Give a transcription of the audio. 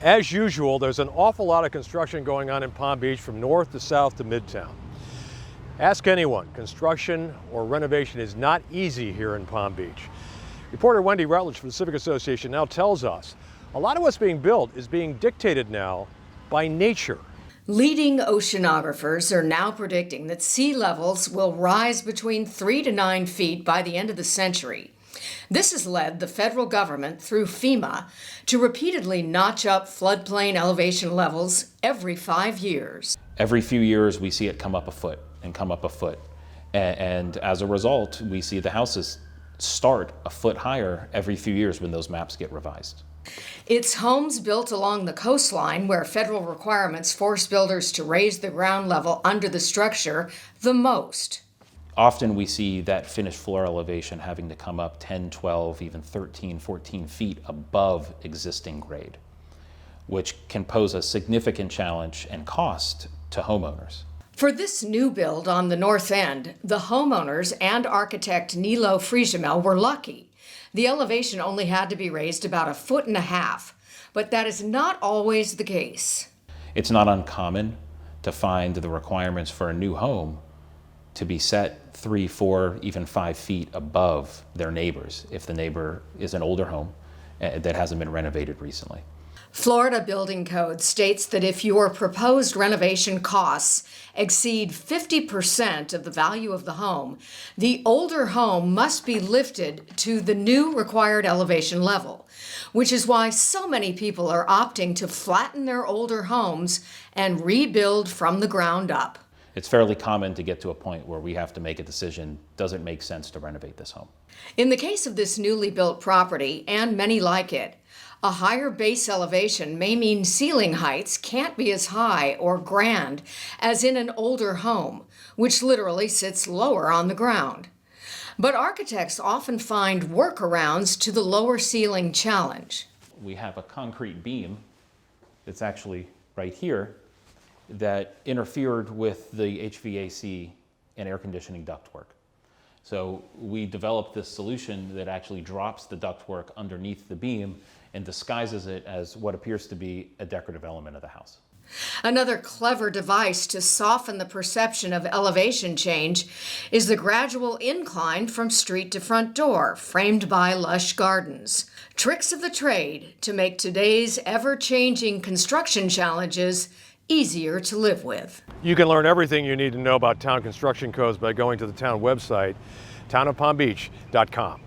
As usual, there's an awful lot of construction going on in Palm Beach from north to south to Midtown. Ask anyone, construction or renovation is not easy here in Palm Beach. Reporter Wendy Rutledge from the Civic Association now tells us a lot of what's being built is being dictated now by nature. Leading oceanographers are now predicting that sea levels will rise between 3 to 9 feet by the end of the century. This has led the federal government through FEMA to repeatedly notch up floodplain elevation levels every 5 years. Every few years we see it come up a foot and come up a foot. And as a result, we see the houses start a foot higher every few years when those maps get revised. It's homes built along the coastline where federal requirements force builders to raise the ground level under the structure the most. Often we see that finished floor elevation having to come up 10, 12, even 13, 14 feet above existing grade, which can pose a significant challenge and cost to homeowners. For this new build on the north end, the homeowners and architect Nelo Freijomel were lucky. The elevation only had to be raised about 1.5 feet, but that is not always the case. It's not uncommon to find the requirements for a new home to be set 3, 4, even 5 feet above their neighbors if the neighbor is an older home that hasn't been renovated recently. Florida Building Code states that if your proposed renovation costs exceed 50% of the value of the home, the older home must be lifted to the new required elevation level, which is why so many people are opting to flatten their older homes and rebuild from the ground up. It's fairly common to get to a point where we have to make a decision, does it make sense to renovate this home? In the case of this newly built property, and many like it, a higher base elevation may mean ceiling heights can't be as high or grand as in an older home, which literally sits lower on the ground. But architects often find workarounds to the lower ceiling challenge. We have a concrete beam that's actually right here that interfered with the HVAC and air conditioning ductwork. So we developed this solution that actually drops the ductwork underneath the beam and disguises it as what appears to be a decorative element of the house. Another clever device to soften the perception of elevation change is the gradual incline from street to front door, framed by lush gardens. Tricks of the trade to make today's ever-changing construction challenges easier to live with. You can learn everything you need to know about town construction codes by going to the town website, townofpalmbeach.com.